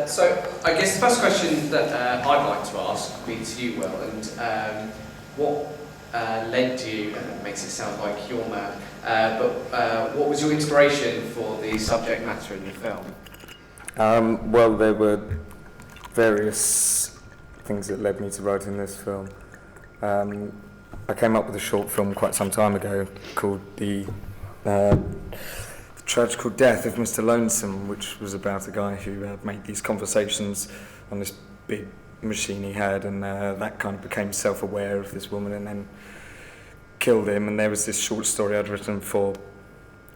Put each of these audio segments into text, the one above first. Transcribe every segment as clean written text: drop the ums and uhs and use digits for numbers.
So I guess the first question that I'd like to ask would be to you, Will, and what led you, and it makes it sound like your man, but what was your inspiration for the subject matter in the film? Well, there were various things that led me to writing this film. I came up with a short film quite some time ago called The Tragical Death of Mr. Lonesome, which was about a guy who made these conversations on this big machine he had, and that kind of became self-aware of this woman and then killed him. And there was this short story I'd written for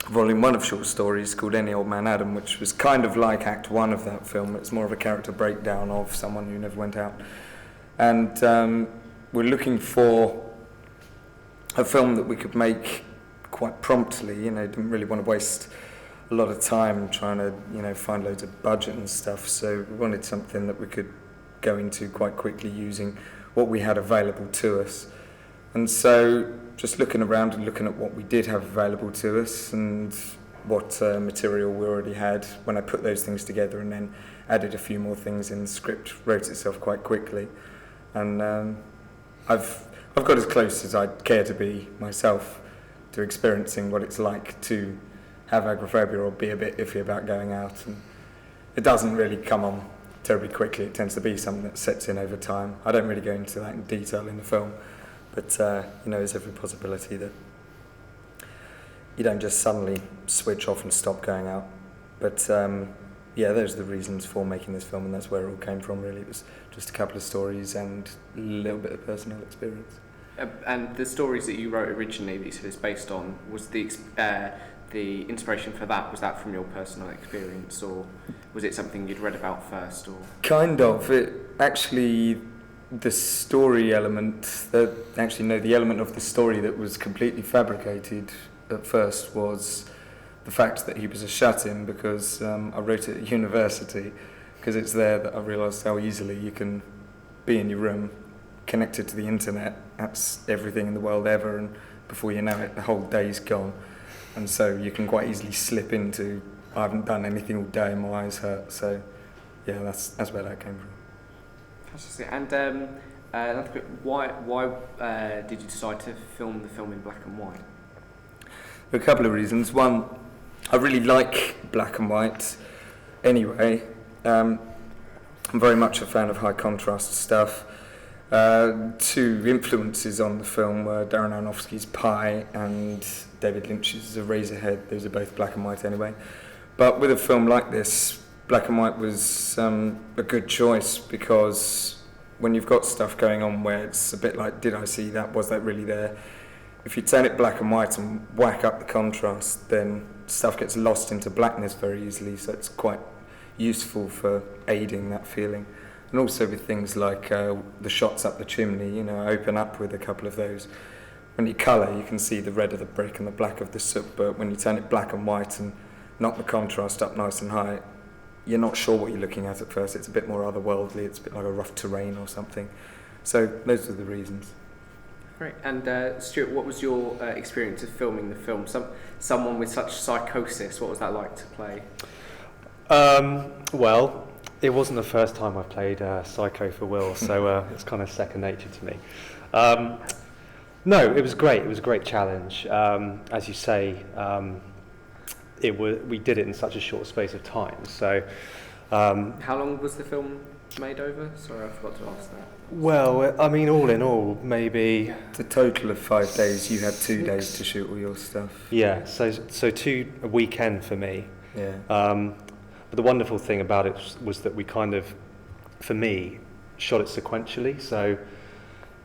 volume 1 of short stories called Any Old Man Adam, which was kind of like act 1 of that film. It's more of a character breakdown of someone who never went out. And we're looking for a film that we could make quite promptly. Didn't really want to waste a lot of time trying to, find loads of budget and stuff. So we wanted something that we could go into quite quickly using what we had available to us. And so just looking around and looking at what we did have available to us and what material we already had, when I put those things together and then added a few more things in, the script wrote itself quite quickly. And I've got as close as I'd care to be myself to experiencing what it's like to have agoraphobia or be a bit iffy about going out. And it doesn't really come on terribly quickly. It tends to be something that sets in over time. I don't really go into that in detail in the film, but there's every possibility that you don't just suddenly switch off and stop going out. But those are the reasons for making this film, and that's where it all came from, really. It was just a couple of stories and a little bit of personal experience. And the stories that you wrote originally that you said it's based on, was the inspiration for that, was that from your personal experience, or was it something you'd read about first? Or kind of. The story element, the element of the story that was completely fabricated at first was the fact that he was a shut-in, because I wrote it at university, because it's there that I realised how easily you can be in your room, connected to the internet, that's everything in the world ever, and before you know it, the whole day's gone. And so you can quite easily slip into, I haven't done anything all day and my eyes hurt. So yeah, that's where that came from. Fantastic. And why did you decide to film the film in black and white? A couple of reasons. One, I really like black and white anyway. I'm very much a fan of high contrast stuff. Two influences on the film were Darren Aronofsky's Pi and David Lynch's Eraserhead. Those are both black and white anyway. But with a film like this, black and white was a good choice, because when you've got stuff going on where it's a bit like, did I see that? Was that really there? If you turn it black and white and whack up the contrast, then stuff gets lost into blackness very easily, so it's quite useful for aiding that feeling. And also with things like the shots up the chimney, I open up with a couple of those. When you colour, you can see the red of the brick and the black of the soot, but when you turn it black and white and knock the contrast up nice and high, you're not sure what you're looking at first. It's a bit more otherworldly, it's a bit like a rough terrain or something. So those are the reasons. Great. And Stewart, what was your experience of filming the film? Someone with such psychosis, what was that like to play? Well, it wasn't the first time I've played Psycho for Will, so it's kind of second nature to me. No, it was great. It was a great challenge. As you say, we did it in such a short space of time. So, how long was the film made over? Sorry, I forgot to ask that. Well, I mean, all in all, maybe the total of 5 days. You had 2 days to shoot all your stuff. Yeah, so a weekend for me. Yeah. But the wonderful thing about it was that we kind of, for me, shot it sequentially. So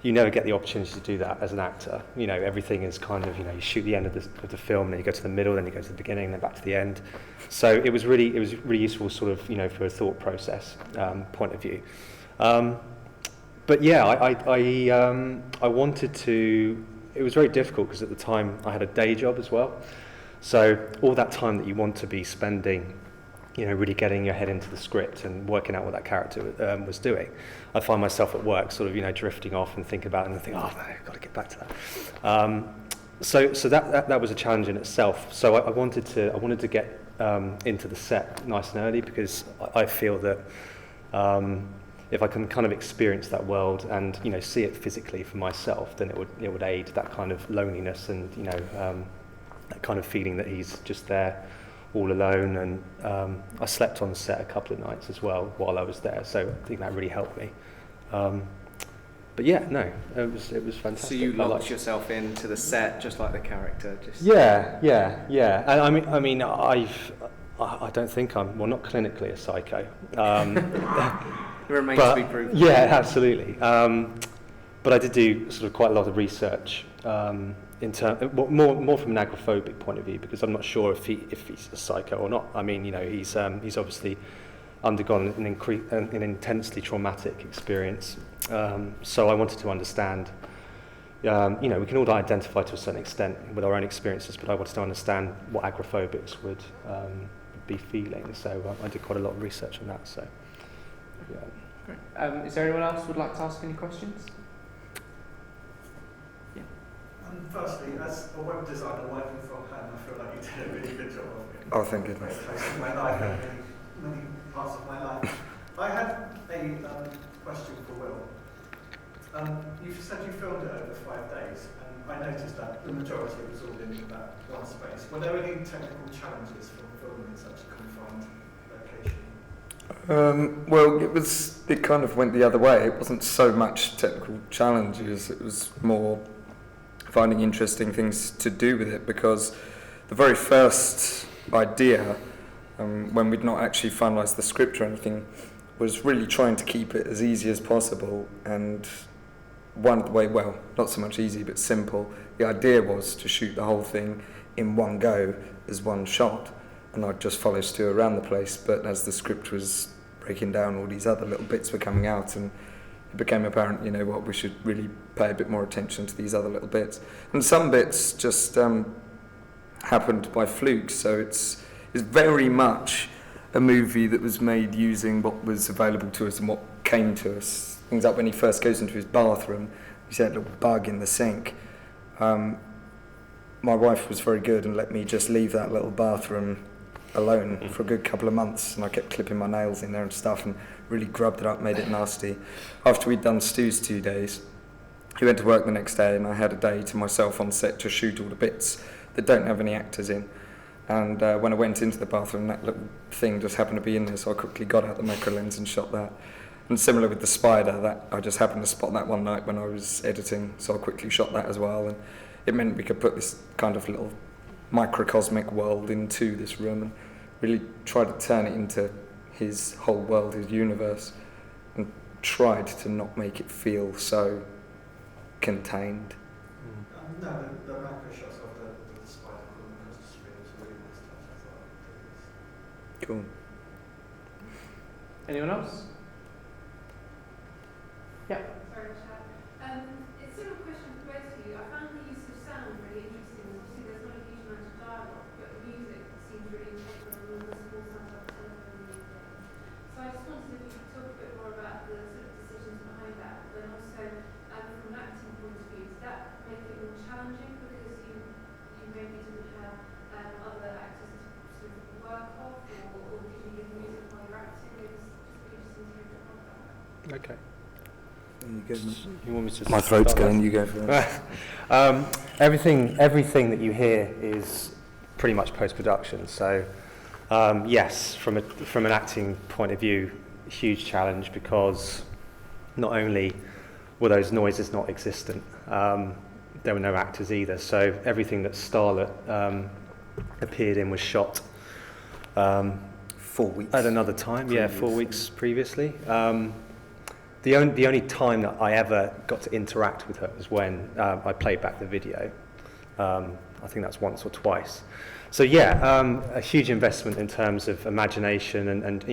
you never get the opportunity to do that as an actor. Everything is kind of, you shoot the end of the film, then you go to the middle, then you go to the beginning, then back to the end. So it was really useful, sort of, for a thought process point of view. But yeah, I wanted to. It was very difficult because at the time I had a day job as well. So all that time that you want to be spending, really getting your head into the script and working out what that character was doing, I find myself at work sort of, drifting off and think about it and think, oh, man, I've got to get back to that. So that was a challenge in itself. So I wanted to get into the set nice and early, because I feel that if I can kind of experience that world and see it physically for myself, then it would aid that kind of loneliness and that kind of feeling that he's just there all alone. And I slept on the set a couple of nights as well while I was there, so I think that really helped me. But yeah, no, it was fantastic. So you locked yourself into the set just like the character? Yeah. And I mean, I don't think I'm, well, not clinically a psycho. It remains to be proven. Yeah, absolutely. But I did do sort of quite a lot of research more from an agoraphobic point of view, because I'm not sure if he's a psycho or not. I mean, he's obviously undergone an intensely traumatic experience. So I wanted to understand. We can all identify to a certain extent with our own experiences, but I wanted to understand what agoraphobics would be feeling. So I did quite a lot of research on that. So, yeah. Great. Is there anyone else who would like to ask any questions? Yeah. Firstly, as a web designer working from home, I feel like you did a really good job of it. Oh, thank goodness. Very close to my life, many parts of my life. I had a question for Will. You said you filmed it over 5 days, and I noticed that the majority was all in that one space. Were there any technical challenges from filming in such a confined location? Well, it kind of went the other way. It wasn't so much technical challenges, it was more finding interesting things to do with it, because the very first idea, when we'd not actually finalised the script or anything, was really trying to keep it as easy as possible. And one of the way, well, not so much easy, but simple, the idea was to shoot the whole thing in one go as one shot, and I'd just follow Stu around the place. But as the script was breaking down, all these other little bits were coming out, and it became apparent, we should really pay a bit more attention to these other little bits. And some bits just happened by fluke, so it's very much a movie that was made using what was available to us and what came to us. Things like when he first goes into his bathroom, he said a little bug in the sink. My wife was very good and let me just leave that little bathroom alone for a good couple of months, and I kept clipping my nails in there and stuff and really grubbed it up, made it nasty. After we'd done Stu's 2 days, he went to work the next day, and I had a day to myself on set to shoot all the bits that don't have any actors in. And when I went into the bathroom, that little thing just happened to be in there, so I quickly got out the macro lens and shot that. And similar with the spider, that I just happened to spot that one night when I was editing, so I quickly shot that as well. And it meant we could put this kind of little microcosmic world into this room and really try to turn it into his whole world, his universe, and tried to not make it feel so contained. No, the macro shots of the spider crawling across the screen was a really nice touch, I thought. Cool. Anyone else? Yeah. Sorry, Chad. It's sort of a question for both of you. I found the use of sound really interesting. Obviously, there's not a huge amount of dialogue, but the music seems really integral and all the small sounds like telephone these days. So I just wondered if you could talk a bit more about the sort of decisions behind that, but then also from an acting point of view, did that make it more challenging because you maybe didn't have other actors to sort of work off, or did you give music while you're acting? It was just interesting to hear a bit more about that. Okay. You go, You want me to my throat's going, you go for it. Everything that you hear is pretty much post-production. So, yes, from an acting point of view, huge challenge, because not only were those noises not existent, there were no actors either. So everything that Starlet appeared in was shot 4 weeks. at another time. Previously. Yeah, 4 weeks previously. The only time that I ever got to interact with her was when I played back the video. I think that's once or twice. So yeah, a huge investment in terms of imagination and I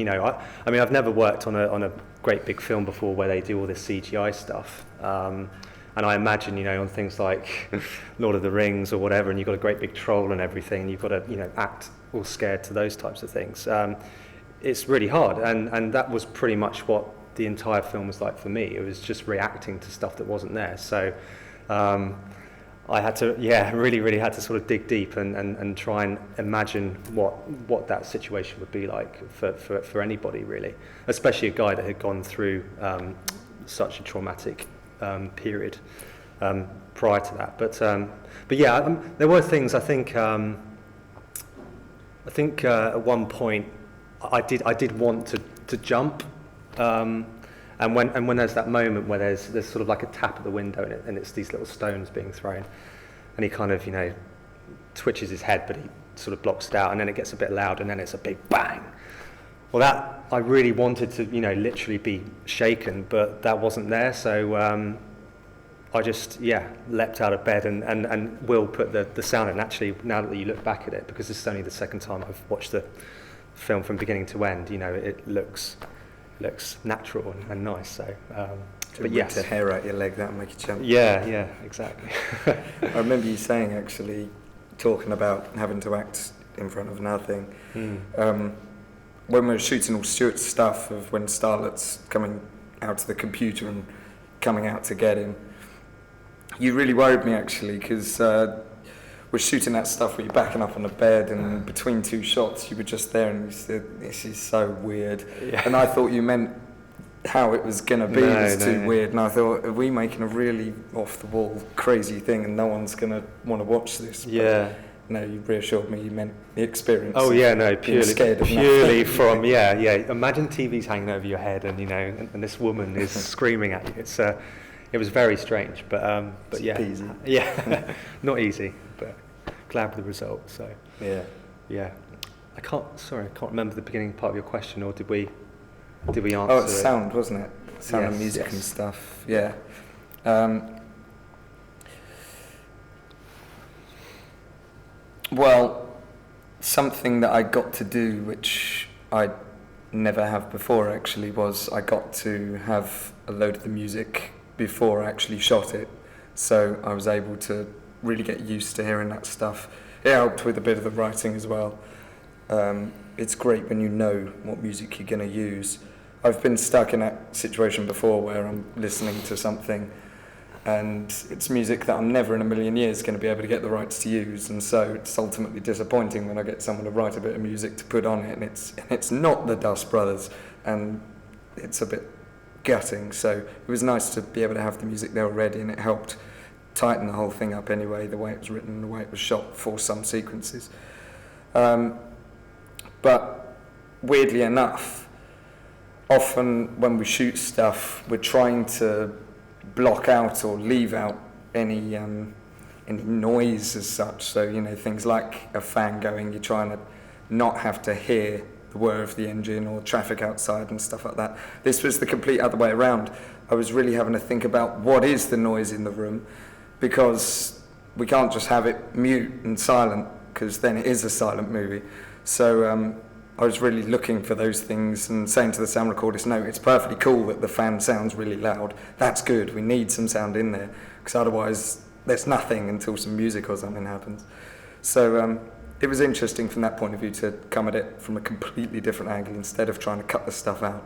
mean, I've never worked on a great big film before where they do all this CGI stuff. And I imagine, on things like Lord of the Rings or whatever, and you've got a great big troll and everything, and you've got to, act all scared to those types of things. It's really hard, and that was pretty much what the entire film was like for me. It was just reacting to stuff that wasn't there. So I had to, really had to sort of dig deep and try and imagine what that situation would be like for anybody, really, especially a guy that had gone through such a traumatic period prior to that. But yeah, there were things I think at one point I did want to jump. And when there's that moment where there's sort of like a tap at the window and it's these little stones being thrown, and he kind of, you know, twitches his head, but he sort of blocks it out, and then it gets a bit loud, and then it's a big bang. Well, that I really wanted to, you know, literally be shaken, but that wasn't there, so I just, leapt out of bed and Will put the sound in. Actually, now that you look back at it, because this is only the second time I've watched the film from beginning to end, you know, it looks natural and nice. So, but yes, to hair out your leg, that'll make you jump. Yeah, exactly. I remember you saying, actually, talking about having to act in front of nothing. When we were shooting all Stewart's stuff of when Starlet's coming out to the computer and coming out to get him, you really worried me, actually, because we're shooting that stuff where you're backing up on the bed, and between two shots you were just there and you said, this is so weird. Yeah. And I thought you meant how it was going to be was too weird, and I thought, are we making a really off-the-wall crazy thing and no one's going to want to watch this? But no, you reassured me you meant the experience. Oh yeah, no, purely from, yeah. Imagine TV's hanging over your head and, you know, and this woman is screaming at you. It was very strange, but yeah. Easy. Yeah, not easy, but glad with the result. So yeah. I can't remember the beginning part of your question, or did we answer? Oh, it's sound, wasn't it? Sound yes, and music yes. and stuff. Yeah. Well, something that I got to do, which I never have before actually, was I got to have a load of the music before I actually shot it. So I was able to really get used to hearing that stuff. It helped with a bit of the writing as well. It's great when you know what music you're going to use. I've been stuck in that situation before where I'm listening to something and it's music that I'm never in a million years going to be able to get the rights to use, and so it's ultimately disappointing when I get someone to write a bit of music to put on it and it's not the Dust Brothers, and it's a bit gutting. So it was nice to be able to have the music there already, and it helped tighten the whole thing up anyway, the way it was written and the way it was shot for some sequences. But weirdly enough, often when we shoot stuff, we're trying to block out or leave out any noise as such. So, you know, things like a fan going, you're trying to not have to hear the whir of the engine or traffic outside and stuff like that. This was the complete other way around. I was really having to think about what is the noise in the room, because we can't just have it mute and silent, because then it is a silent movie. So I was really looking for those things and saying to the sound recordist, no, it's perfectly cool that the fan sounds really loud. That's good. We need some sound in there, because otherwise there's nothing until some music or something happens. So it was interesting from that point of view to come at it from a completely different angle. Instead of trying to cut the stuff out,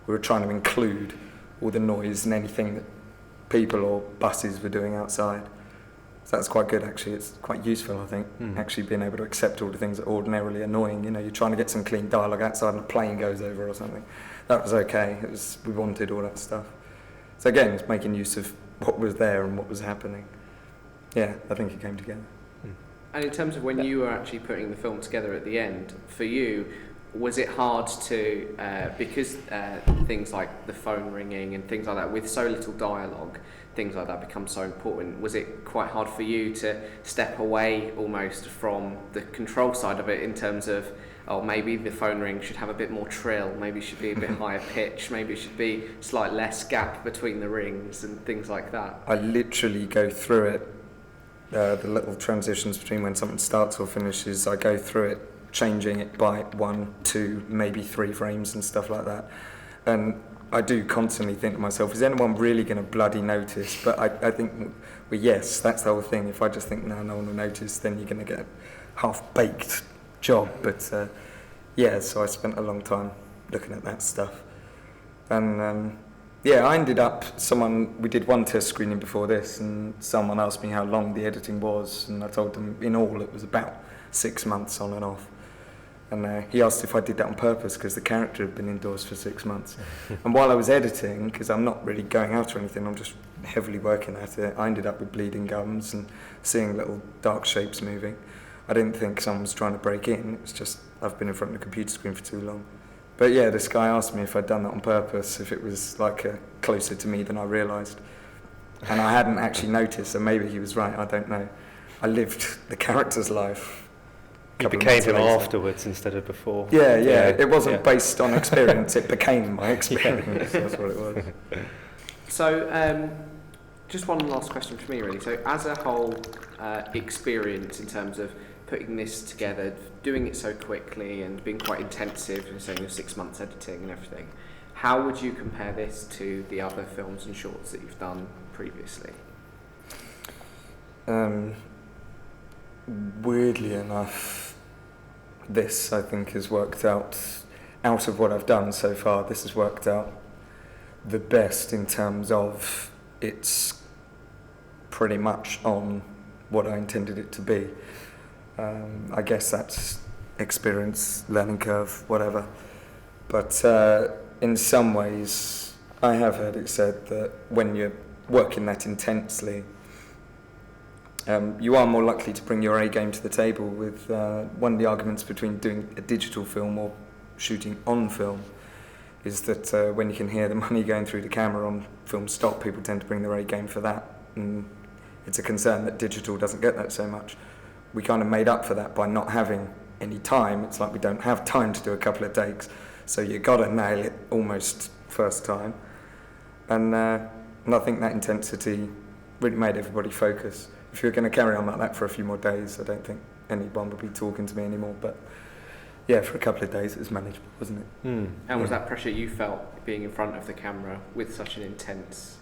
we were trying to include all the noise and anything that people or buses were doing outside. So that's quite good, actually. It's quite useful, I think, actually being able to accept all the things that are ordinarily annoying. You know, you're trying to get some clean dialogue outside and a plane goes over or something. That was okay. We wanted all that stuff. So again, it's making use of what was there and what was happening. Yeah, I think it came together. And in terms of when you were actually putting the film together at the end, for you, was it hard to, because things like the phone ringing and things like that, with so little dialogue, things like that become so important, was it quite hard for you to step away almost from the control side of it, in terms of, oh, maybe the phone ring should have a bit more trill, maybe it should be a bit higher pitch, maybe it should be slight less gap between the rings and things like that? I literally go through it, the little transitions between when something starts or finishes, I go through it, changing it by 1, 2, maybe 3 frames and stuff like that. And I do constantly think to myself, is anyone really going to bloody notice? But I think, well, yes, that's the whole thing. If I just think, no one will notice, then you're going to get a half-baked job. But yeah, so I spent a long time looking at that stuff. And Yeah, I ended up, we did one test screening before this, and someone asked me how long the editing was, and I told them in all it was about 6 months on and off. And he asked if I did that on purpose because the character had been indoors for 6 months. And while I was editing, because I'm not really going out or anything, I'm just heavily working at it, I ended up with bleeding gums and seeing little dark shapes moving. I didn't think someone was trying to break in, it was just I've been in front of the computer screen for too long. But yeah, this guy asked me if I'd done that on purpose, if it was like closer to me than I realised. And I hadn't actually noticed, so maybe he was right, I don't know. I lived the character's life. You became him afterwards instead of before. Yeah. It wasn't based on experience, it became my experience, that's what it was. So, just one last question for me really. So as a whole experience in terms of putting this together, doing it so quickly and being quite intensive, and saying you're 6 months editing and everything, how would you compare this to the other films and shorts that you've done previously? Weirdly enough, this I think has worked out of what I've done so far, this has worked out the best in terms of it's pretty much on what I intended it to be. I guess that's experience, learning curve, whatever. But in some ways, I have heard it said that when you're working that intensely, you are more likely to bring your A game to the table. With one of the arguments between doing a digital film or shooting on film is that when you can hear the money going through the camera on film stock, people tend to bring their A game for that. And it's a concern that digital doesn't get that so much. We kind of made up for that by not having any time. It's like we don't have time to do a couple of takes, so you got to nail it almost first time. And I think that intensity really made everybody focus. If you're going to carry on like that for a few more days, I don't think anyone would be talking to me anymore. But yeah, for a couple of days it was manageable, wasn't it? And was that pressure you felt being in front of the camera with such an intense?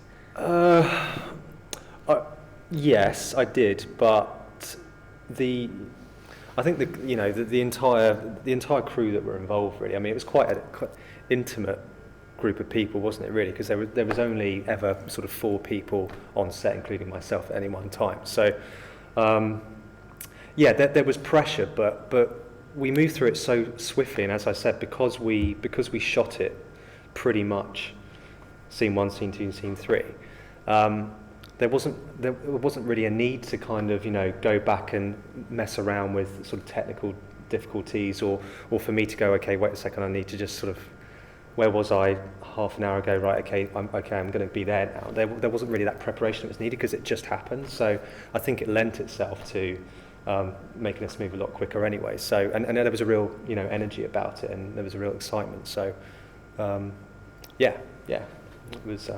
Yes, I did, but I think the entire crew that were involved really. I mean, it was quite an intimate group of people, wasn't it? Really, because there was only ever sort of 4 people on set, including myself, at any one time. So, there was pressure, but we moved through it so swiftly, and as I said, because we shot it pretty much scene 1, scene 2, and scene 3. There wasn't really a need to kind of go back and mess around with sort of technical difficulties, or for me to go, okay, wait a second, I need to just sort of, where was I half an hour ago? Right, I'm going to be there now. There wasn't really that preparation that was needed because it just happened. So I think it lent itself to making us move a lot quicker anyway. So and there was a real energy about it, and there was a real excitement. So it was.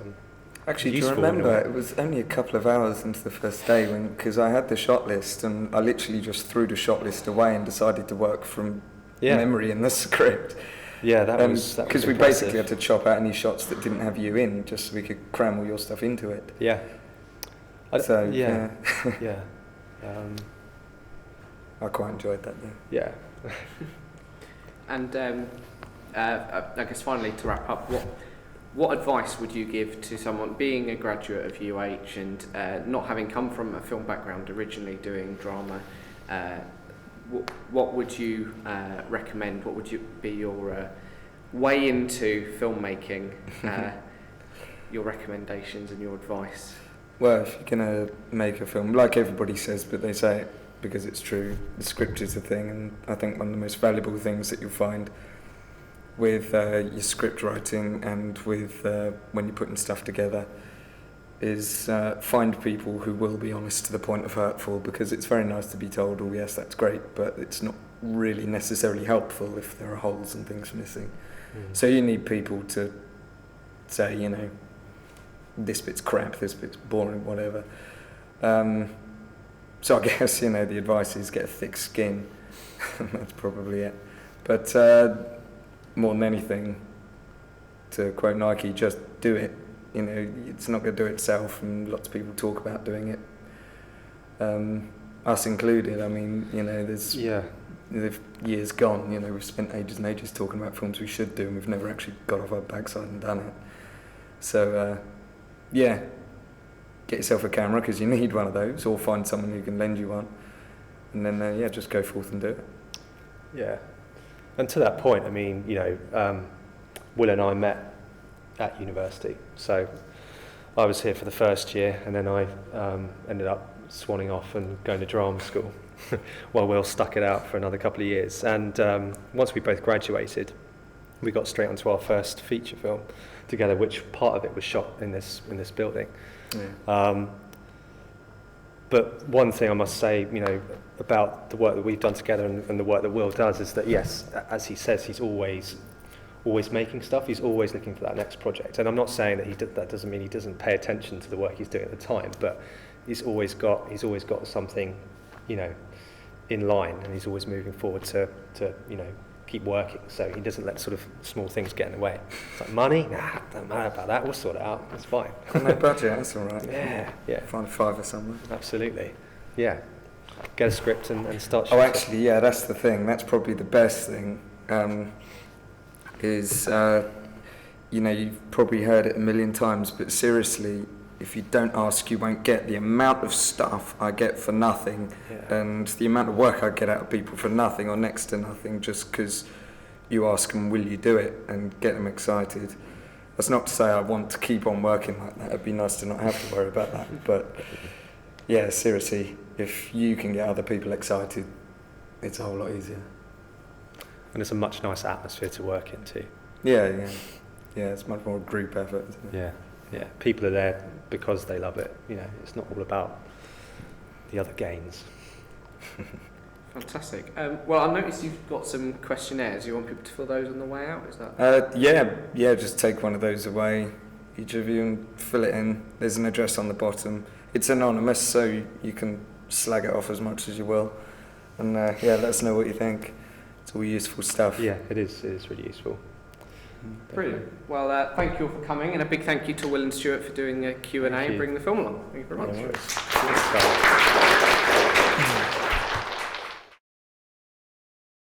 Actually, do you remember, it was only a couple of hours into the first day because I had the shot list and I literally just threw the shot list away and decided to work from memory in the script. Yeah, that was because we basically had to chop out any shots that didn't have you in just so we could cram all your stuff into it. Yeah. I quite enjoyed that though. Yeah. And I guess finally to wrap up, what advice would you give to someone being a graduate of UH and not having come from a film background originally doing drama? What would you recommend? What would be your way into filmmaking? Your recommendations and your advice? Well, if you're going to make a film, like everybody says, but they say it because it's true, the script is the thing, and I think one of the most valuable things that you'll find with your script writing and with when you're putting stuff together is find people who will be honest to the point of hurtful, because it's very nice to be told, oh yes, that's great, but it's not really necessarily helpful if there are holes and things missing. So you need people to say, this bit's crap, this bit's boring, whatever. So I guess, the advice is get a thick skin. That's probably it. But more than anything, to quote Nike, just do it. It's not going to do it itself, and lots of people talk about doing it. Us included. I mean, there's years gone. We've spent ages and ages talking about films we should do, and we've never actually got off our backside and done it. So, yeah, get yourself a camera because you need one of those, or find someone who can lend you one, and then yeah, just go forth and do it. Yeah, and to that point, I mean, you know, Will and I met at university. So I was here for the first year, and then I ended up swanning off and going to drama school, while Will stuck it out for another couple of years. And once we both graduated, we got straight onto our first feature film together, which part of it was shot in this building. Yeah. But one thing I must say, you know, about the work that we've done together and the work that Will does is that, yes, as he says, he's always making stuff. He's always looking for that next project. And I'm not saying that that doesn't mean he doesn't pay attention to the work he's doing at the time, but he's always got something, you know, in line, and he's always moving forward to you know, keep working. So he doesn't let sort of small things get in the way. It's like money, nah, don't matter about that. We'll sort it out. It's fine. No budget, that's all right. Yeah. Find a fiver somewhere. Absolutely. Yeah. Get a script and start. Oh, actually, yeah, that's the thing. That's probably the best thing. Is you know, you've probably heard it a million times, but seriously, if you don't ask, you won't get. The amount of stuff I get for nothing, and the amount of work I get out of people for nothing or next to nothing, just because you ask them, will you do it, and get them excited. That's not to say I want to keep on working like that. It'd be nice to not have to worry about that. But yeah, seriously, if you can get other people excited, it's a whole lot easier. And it's a much nicer atmosphere to work in too. Yeah. It's much more a group effort, isn't it? Yeah. People are there because they love it. You know, it's not all about the other gains. Fantastic. Well, I noticed you've got some questionnaires. You want people to fill those on the way out? Is that? Yeah. Just take one of those away, each of you, and fill it in. There's an address on the bottom. It's anonymous, so you can slag it off as much as you will. And let us know what you think. It's all useful stuff. Yeah, it is. It is really useful. Brilliant. Well, thank you all for coming, and a big thank you to Will and Stewart for doing a Q&A and bringing the film along. Thank you very much. Thanks.